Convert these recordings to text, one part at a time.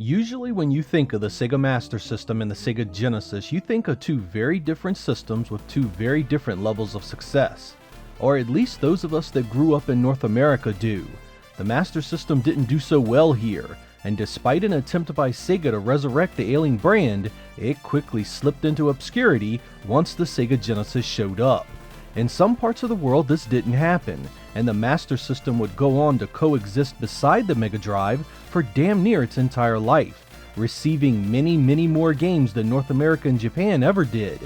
Usually when you think of the Sega Master System and the Sega Genesis, you think of two very different systems with two very different levels of success. Or at least those of us that grew up in North America do. The Master System didn't do so well here, and despite an attempt by Sega to resurrect the ailing brand, it quickly slipped into obscurity once the Sega Genesis showed up. In some parts of the world this didn't happen, and the Master System would go on to coexist beside the Mega Drive for damn near its entire life, receiving many more games than North America and Japan ever did.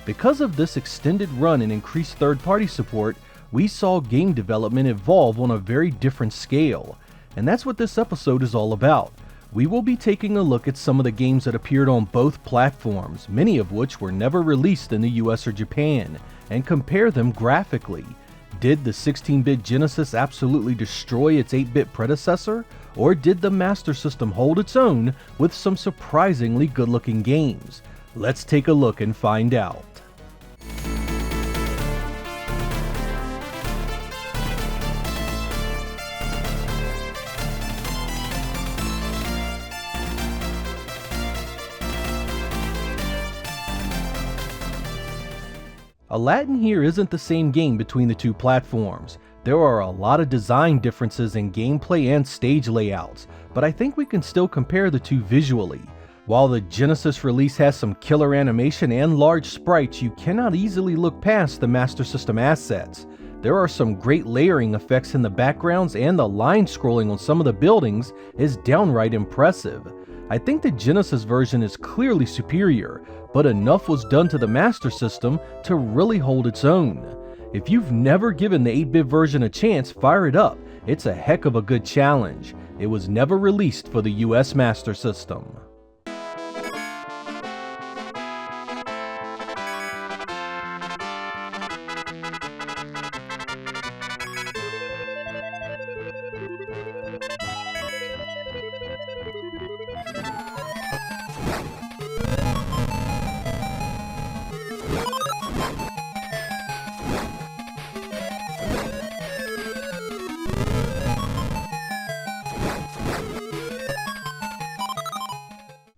Because of this extended run and increased third-party support, we saw game development evolve on a very different scale, and that's what this episode is all about. We will be taking a look at some of the games that appeared on both platforms, many of which were never released in the US or Japan, and compare them graphically. Did the 16-bit Genesis absolutely destroy its 8-bit predecessor, or did the Master System hold its own with some surprisingly good-looking games? Let's take a look and find out. Aladdin here isn't the same game between the two platforms. There are a lot of design differences in gameplay and stage layouts, but I think we can still compare the two visually. While the Genesis release has some killer animation and large sprites, you cannot easily look past the Master System assets. There are some great layering effects in the backgrounds, and the line scrolling on some of the buildings is downright impressive. I think the Genesis version is clearly superior, but enough was done to the Master System to really hold its own. If you've never given the 8-bit version a chance, fire it up. It's a heck of a good challenge. It was never released for the US Master System.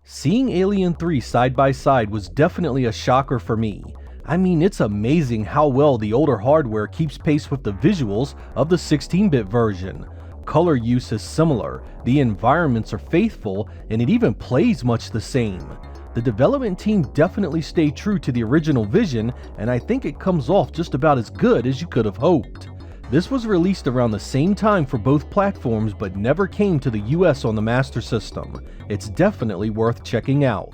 Seeing Alien 3 side by side was definitely a shocker for me. I mean, it's amazing how well the older hardware keeps pace with the visuals of the 16-bit version. Color use is similar, the environments are faithful, and it even plays much the same. The development team definitely stayed true to the original vision, and I think it comes off just about as good as you could have hoped. This was released around the same time for both platforms, but never came to the US on the Master System. It's definitely worth checking out.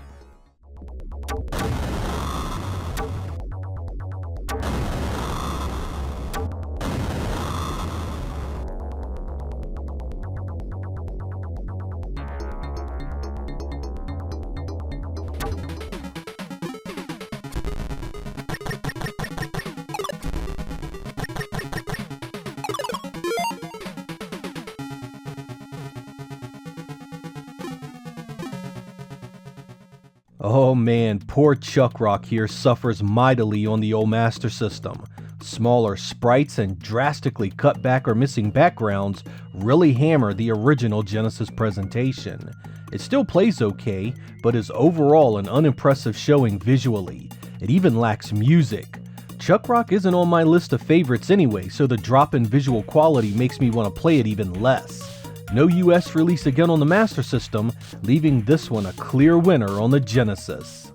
Oh man, poor Chuck Rock here suffers mightily on the old Master System. Smaller sprites and drastically cut back or missing backgrounds really hammer the original Genesis presentation. It still plays okay, but is overall an unimpressive showing visually. It even lacks music. Chuck Rock isn't on my list of favorites anyway, so the drop in visual quality makes me want to play it even less. No US release again on the Master System, leaving this one a clear winner on the Genesis.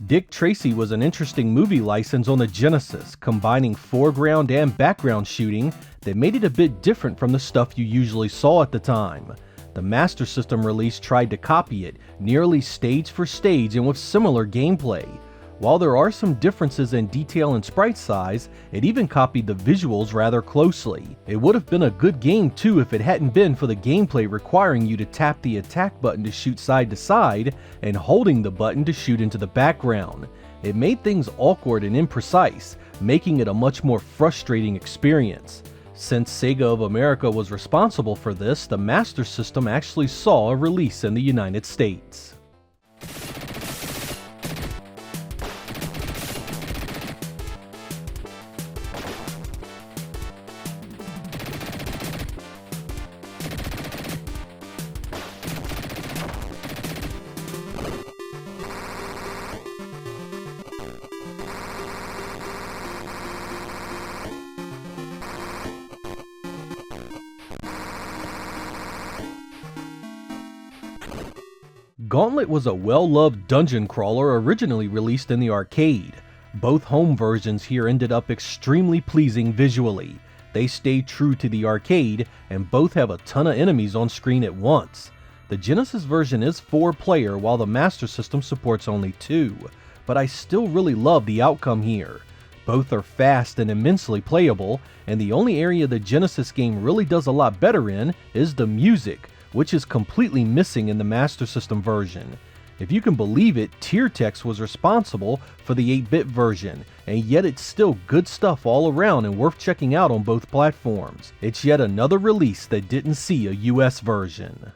Dick Tracy was an interesting movie license on the Genesis, combining foreground and background shooting that made it a bit different from the stuff you usually saw at the time. The Master System release tried to copy it, nearly stage for stage and with similar gameplay. While there are some differences in detail and sprite size, it even copied the visuals rather closely. It would have been a good game too if it hadn't been for the gameplay requiring you to tap the attack button to shoot side to side and holding the button to shoot into the background. It made things awkward and imprecise, making it a much more frustrating experience. Since Sega of America was responsible for this, the Master System actually saw a release in the United States. Gauntlet was a well-loved dungeon crawler originally released in the arcade. Both home versions here ended up extremely pleasing visually. They stayed true to the arcade, and both have a ton of enemies on screen at once. The Genesis version is 4-player, while the Master System supports only 2, but I still really love the outcome here. Both are fast and immensely playable, and the only area the Genesis game really does a lot better in is the music, which is completely missing in the Master System version. If you can believe it, tier text was responsible for the 8-bit version, and yet it's still good stuff all around and worth checking out on both platforms. It's yet another release that didn't see a US version.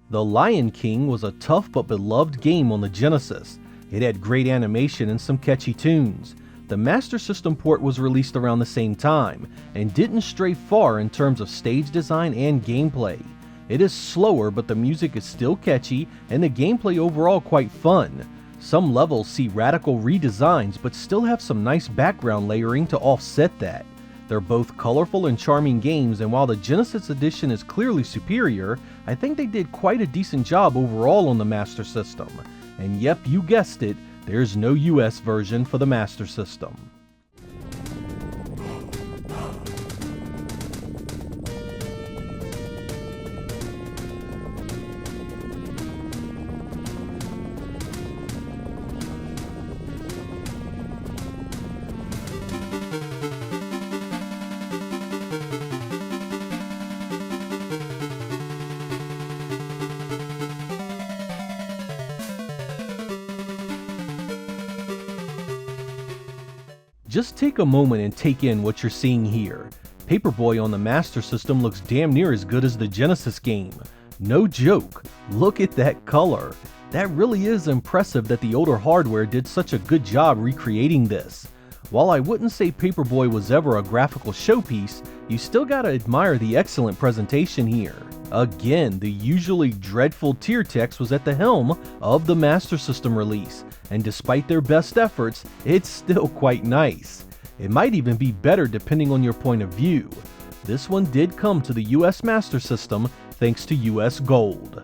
The Lion King was a tough but beloved game on the Genesis. It had great animation and some catchy tunes. The Master System port was released around the same time, and didn't stray far in terms of stage design and gameplay. It is slower, but the music is still catchy, and the gameplay overall quite fun. Some levels see radical redesigns, but still have some nice background layering to offset that. They're both colorful and charming games, and while the Genesis edition is clearly superior, I think they did quite a decent job overall on the Master System. And yep, you guessed it, there's no US version for the Master System. Just take a moment and take in what you're seeing here. Paperboy on the Master System looks damn near as good as the Genesis game. No joke, look at that color. That really is impressive that the older hardware did such a good job recreating this. While I wouldn't say Paperboy was ever a graphical showpiece, you still gotta admire the excellent presentation here. Again, the usually dreadful tier text was at the helm of the Master System release, and despite their best efforts, it's still quite nice. It might even be better depending on your point of view. This one did come to the US Master System thanks to US Gold.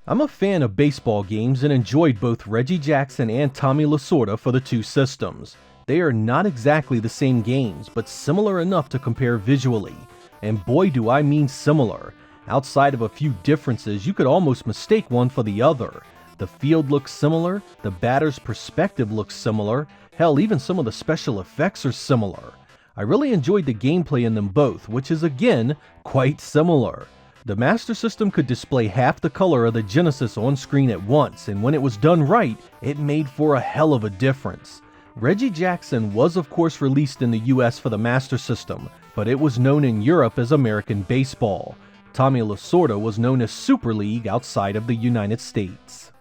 I'm a fan of baseball games and enjoyed both Reggie Jackson and Tommy Lasorda for the two systems. They are not exactly the same games, but similar enough to compare visually. And boy do I mean similar. Outside of a few differences, you could almost mistake one for the other. The field looks similar, the batter's perspective looks similar, hell, even some of the special effects are similar. I really enjoyed the gameplay in them both, which is again, quite similar. The Master System could display half the color of the Genesis on screen at once, and when it was done right, it made for a hell of a difference. Reggie Jackson was of course released in the US for the Master System, but it was known in Europe as American Baseball. Tommy Lasorda was known as Super League outside of the United States.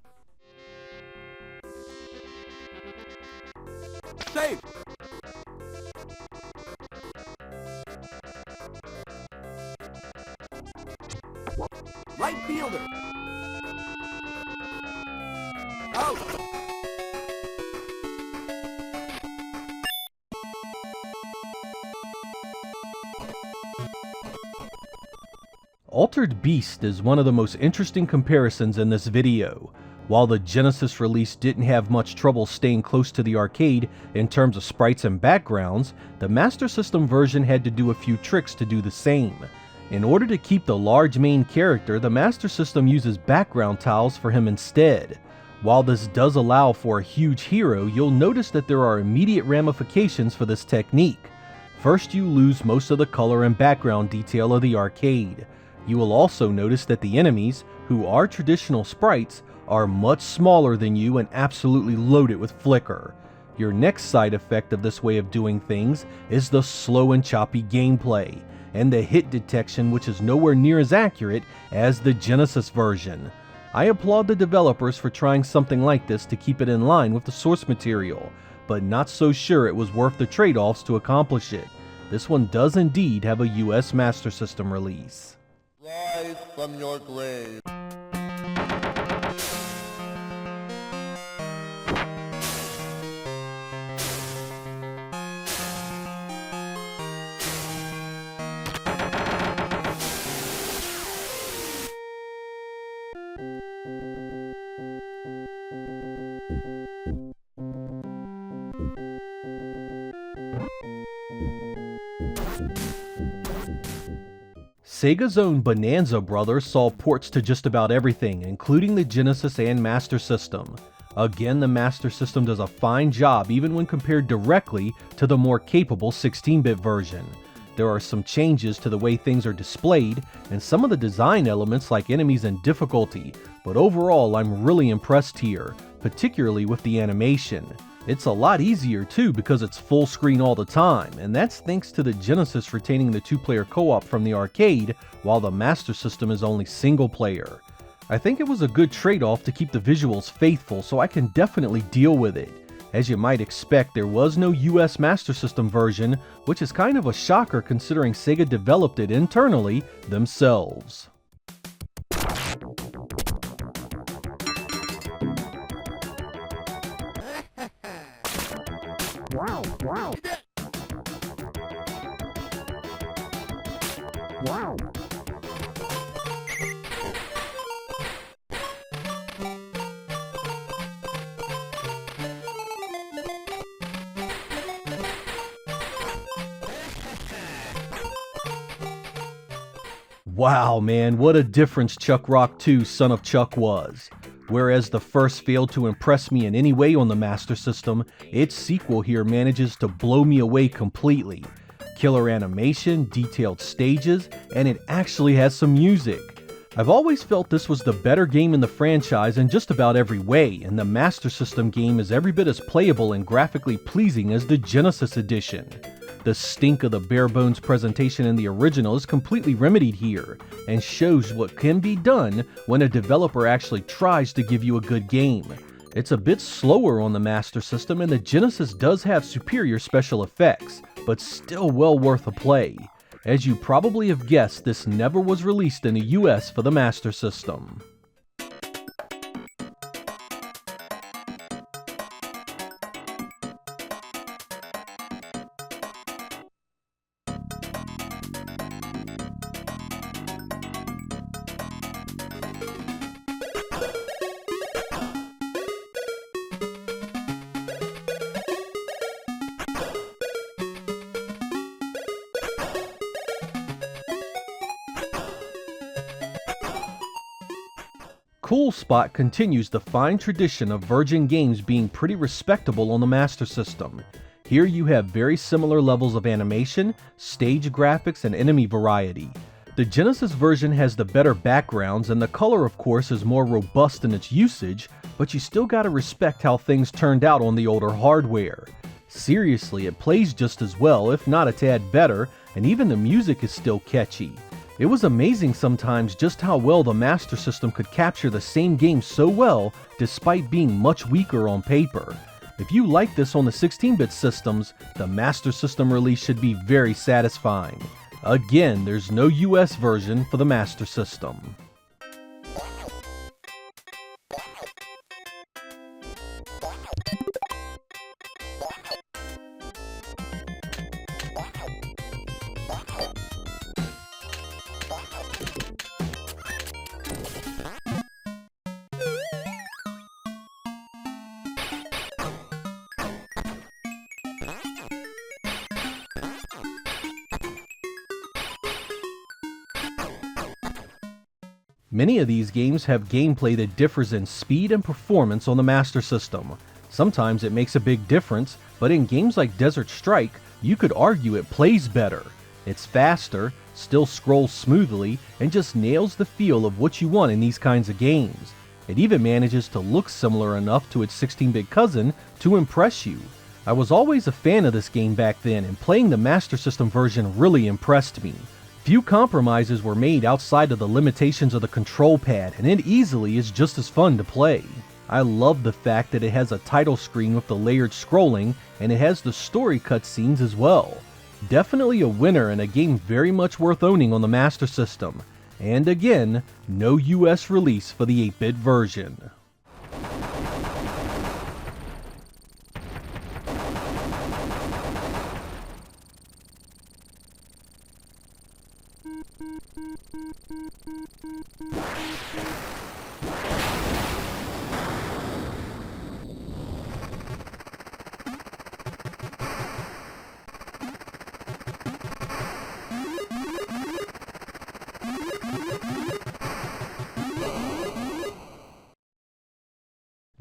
Safe. Right fielder. Out. Altered Beast is one of the most interesting comparisons in this video. While the Genesis release didn't have much trouble staying close to the arcade in terms of sprites and backgrounds, the Master System version had to do a few tricks to do the same. In order to keep the large main character, the Master System uses background tiles for him instead. While this does allow for a huge hero, you'll notice that there are immediate ramifications for this technique. First, you lose most of the color and background detail of the arcade. You will also notice that the enemies, who are traditional sprites, are much smaller than you and absolutely loaded with flicker. Your next side effect of this way of doing things is the slow and choppy gameplay, and the hit detection, which is nowhere near as accurate as the Genesis version. I applaud the developers for trying something like this to keep it in line with the source material, but not so sure it was worth the trade-offs to accomplish it. This one does indeed have a US Master System release. Rise from your grave. Sega's own Bonanza brothers saw ports to just about everything, including the Genesis and Master System. Again, the Master System does a fine job even when compared directly to the more capable 16-bit version. There are some changes to the way things are displayed, and some of the design elements like enemies and difficulty, but overall I'm really impressed here, particularly with the animation. It's a lot easier too because it's full screen all the time, and that's thanks to the Genesis retaining the two-player co-op from the arcade, while the Master System is only single player. I think it was a good trade-off to keep the visuals faithful, so I can definitely deal with it. As you might expect, there was no US Master System version, which is kind of a shocker considering Sega developed it internally themselves. Wow, wow. Wow. Wow man, what a difference Chuck Rock 2 Son of Chuck was. Whereas the first failed to impress me in any way on the Master System, its sequel here manages to blow me away completely. Killer animation, detailed stages, and it actually has some music. I've always felt this was the better game in the franchise in just about every way, and the Master System game is every bit as playable and graphically pleasing as the Genesis edition. The stink of the bare-bones presentation in the original is completely remedied here, and shows what can be done when a developer actually tries to give you a good game. It's a bit slower on the Master System, and the Genesis does have superior special effects, but still well worth a play. As you probably have guessed, this never was released in the US for the Master System. Cool Spot continues the fine tradition of Virgin games being pretty respectable on the Master System. Here you have very similar levels of animation, stage graphics, and enemy variety. The Genesis version has the better backgrounds, and the color of course is more robust in its usage, but you still gotta respect how things turned out on the older hardware. Seriously, it plays just as well, if not a tad better, and even the music is still catchy. It was amazing sometimes just how well the Master System could capture the same game so well, despite being much weaker on paper. If you like this on the 16-bit systems, the Master System release should be very satisfying. Again, there's no US version for the Master System. Many of these games have gameplay that differs in speed and performance on the Master System. Sometimes it makes a big difference, but in games like Desert Strike, you could argue it plays better. It's faster, still scrolls smoothly, and just nails the feel of what you want in these kinds of games. It even manages to look similar enough to its 16-bit cousin to impress you. I was always a fan of this game back then, and playing the Master System version really impressed me. Few compromises were made outside of the limitations of the control pad, and it easily is just as fun to play. I love the fact that it has a title screen with the layered scrolling, and it has the story cutscenes as well. Definitely a winner and a game very much worth owning on the Master System. And again, no US release for the 8-bit version.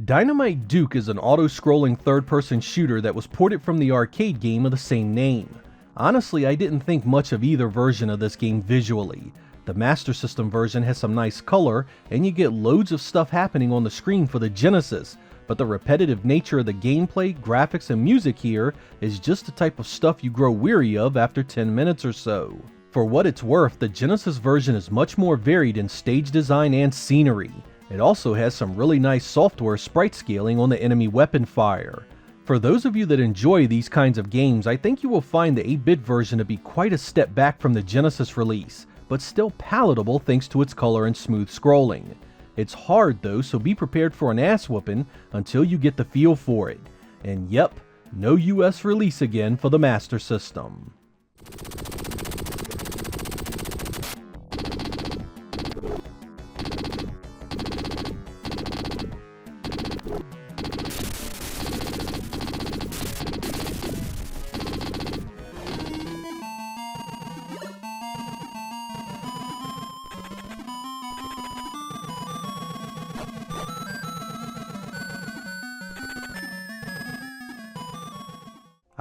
Dynamite Duke is an auto-scrolling third-person shooter that was ported from the arcade game of the same name. Honestly, I didn't think much of either version of this game visually. The Master System version has some nice color, and you get loads of stuff happening on the screen for the Genesis, but the repetitive nature of the gameplay, graphics, and music here is just the type of stuff you grow weary of after 10 minutes or so. For what it's worth, the Genesis version is much more varied in stage design and scenery. It also has some really nice software sprite scaling on the enemy weapon fire. For those of you that enjoy these kinds of games, I think you will find the 8-bit version to be quite a step back from the Genesis release, but still palatable thanks to its color and smooth scrolling. It's hard though, so be prepared for an ass whooping until you get the feel for it. And yep, no US release again for the Master System.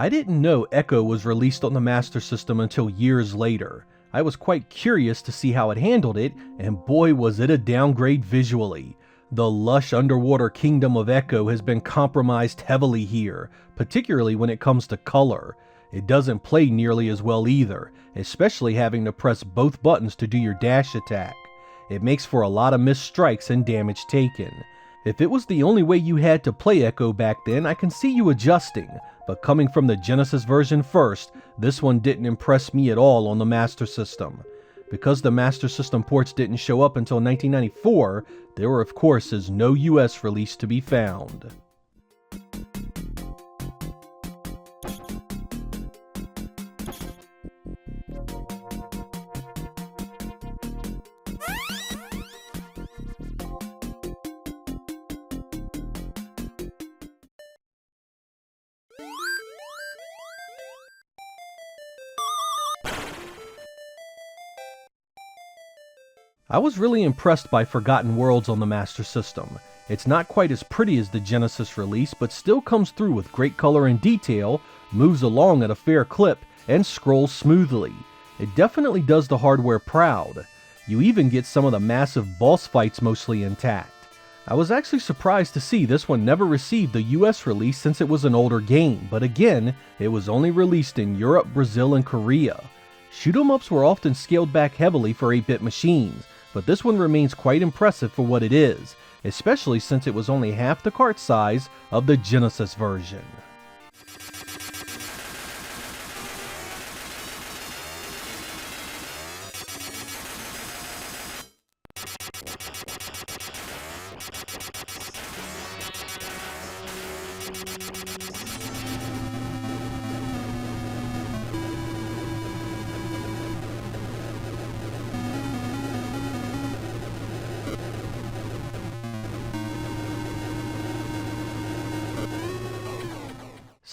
I didn't know Ecco was released on the Master System until years later. I was quite curious to see how it handled it, and boy was it a downgrade visually. The lush underwater kingdom of Ecco has been compromised heavily here, particularly when it comes to color. It doesn't play nearly as well either, especially having to press both buttons to do your dash attack. It makes for a lot of missed strikes and damage taken. If it was the only way you had to play Ecco back then, I can see you adjusting, but coming from the Genesis version first, this one didn't impress me at all on the Master System. Because the Master System ports didn't show up until 1994, there of course is no US release to be found. I was really impressed by Forgotten Worlds on the Master System. It's not quite as pretty as the Genesis release, but still comes through with great color and detail, moves along at a fair clip, and scrolls smoothly. It definitely does the hardware proud. You even get some of the massive boss fights mostly intact. I was actually surprised to see this one never received the US release since it was an older game, but again, it was only released in Europe, Brazil, and Korea. Shoot 'em ups were often scaled back heavily for 8-bit machines, but this one remains quite impressive for what it is, especially since it was only half the cart size of the Genesis version.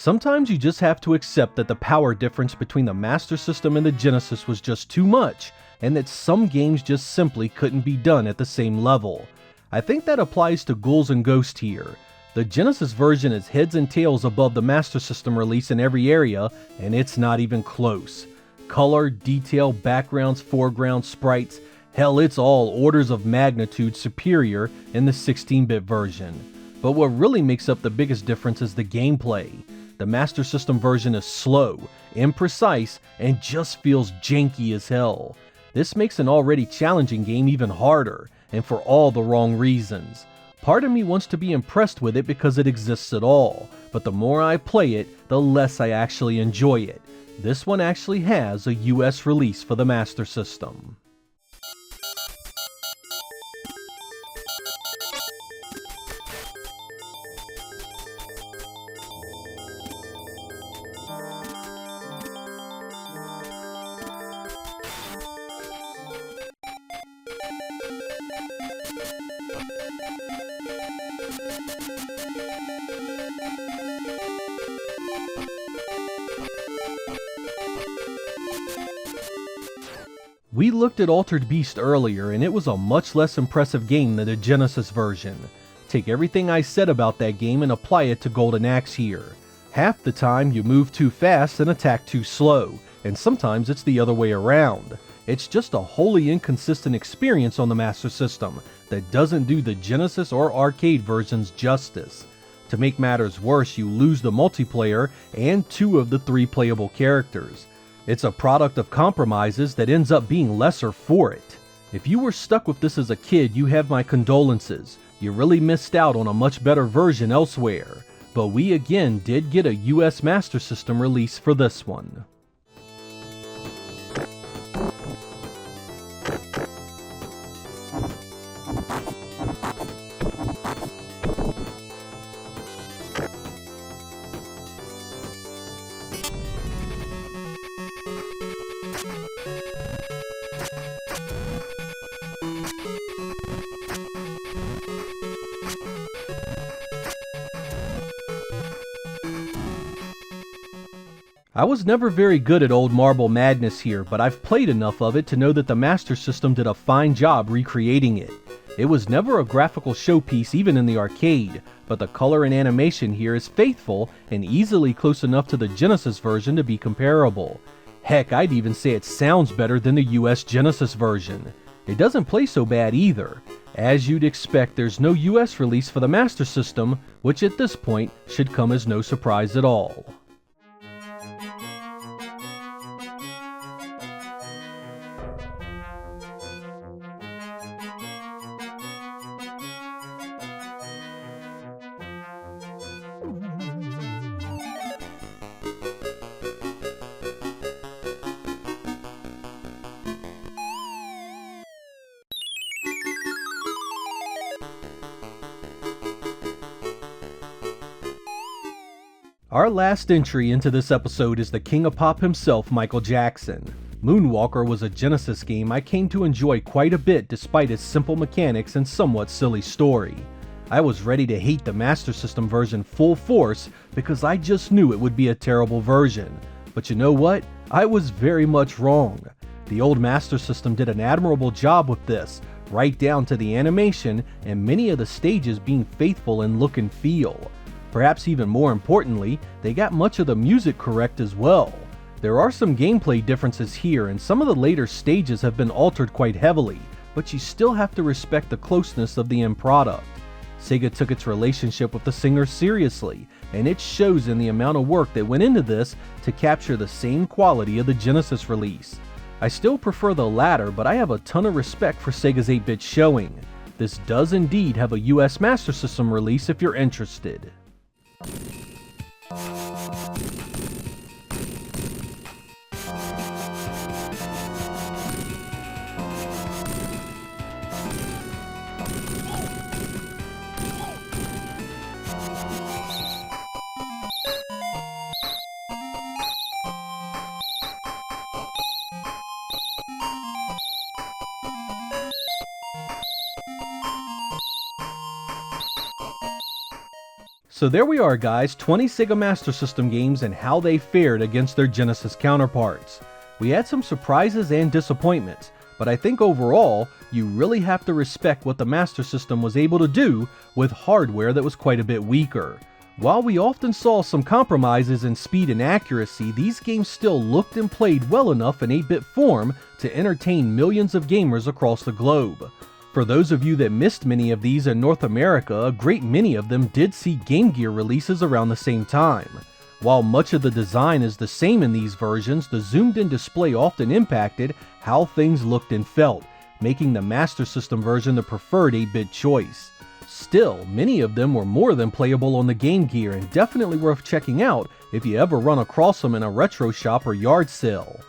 Sometimes you just have to accept that the power difference between the Master System and the Genesis was just too much, and that some games just simply couldn't be done at the same level. I think that applies to Ghouls and Ghosts here. The Genesis version is heads and tails above the Master System release in every area, and it's not even close. Color, detail, backgrounds, foregrounds, sprites, hell, it's all orders of magnitude superior in the 16-bit version. But what really makes up the biggest difference is the gameplay. The Master System version is slow, imprecise, and just feels janky as hell. This makes an already challenging game even harder, and for all the wrong reasons. Part of me wants to be impressed with it because it exists at all, but the more I play it, the less I actually enjoy it. This one actually has a US release for the Master System. We looked at Altered Beast earlier, and it was a much less impressive game than the Genesis version. Take everything I said about that game and apply it to Golden Axe here. Half the time you move too fast and attack too slow, and sometimes it's the other way around. It's just a wholly inconsistent experience on the Master System that doesn't do the Genesis or arcade versions justice. To make matters worse, you lose the multiplayer and 2 of the 3 playable characters. It's a product of compromises that ends up being lesser for it. If you were stuck with this as a kid, you have my condolences. You really missed out on a much better version elsewhere. But we again did get a US Master System release for this one. I was never very good at old Marble Madness here, but I've played enough of it to know that the Master System did a fine job recreating it. It was never a graphical showpiece even in the arcade, but the color and animation here is faithful and easily close enough to the Genesis version to be comparable. Heck, I'd even say it sounds better than the US Genesis version. It doesn't play so bad either. As you'd expect, there's no US release for the Master System, which at this point should come as no surprise at all. Our last entry into this episode is the king of pop himself, Michael Jackson. Moonwalker was a Genesis game I came to enjoy quite a bit despite its simple mechanics and somewhat silly story. I was ready to hate the Master System version full force because I just knew it would be a terrible version. But you know what? I was very much wrong. The old Master System did an admirable job with this, right down to the animation and many of the stages being faithful in look and feel. Perhaps even more importantly, they got much of the music correct as well. There are some gameplay differences here, and some of the later stages have been altered quite heavily, but you still have to respect the closeness of the end product. Sega took its relationship with the singer seriously, and it shows in the amount of work that went into this to capture the same quality of the Genesis release. I still prefer the latter, but I have a ton of respect for Sega's 8-bit showing. This does indeed have a US Master System release if you're interested. So there we are guys, 20 Sega Master System games and how they fared against their Genesis counterparts. We had some surprises and disappointments, but I think overall, you really have to respect what the Master System was able to do with hardware that was quite a bit weaker. While we often saw some compromises in speed and accuracy, these games still looked and played well enough in 8-bit form to entertain millions of gamers across the globe. For those of you that missed many of these in North America, a great many of them did see Game Gear releases around the same time. While much of the design is the same in these versions, the zoomed-in display often impacted how things looked and felt, making the Master System version the preferred 8-bit choice. Still, many of them were more than playable on the Game Gear and definitely worth checking out if you ever run across them in a retro shop or yard sale.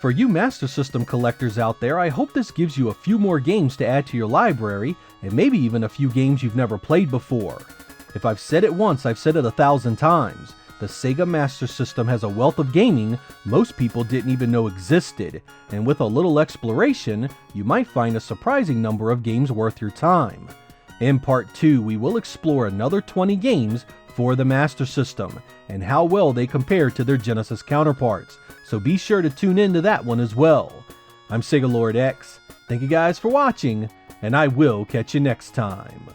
For you Master System collectors out there, I hope this gives you a few more games to add to your library, and maybe even a few games you've never played before. If I've said it once, I've said it 1,000 times. The Sega Master System has a wealth of gaming most people didn't even know existed, and with a little exploration, you might find a surprising number of games worth your time. In part 2, we will explore another 20 games for the Master System, and how well they compare to their Genesis counterparts. So be sure to tune in to that one as well. I'm Sega Lord X. Thank you guys for watching, and I will catch you next time.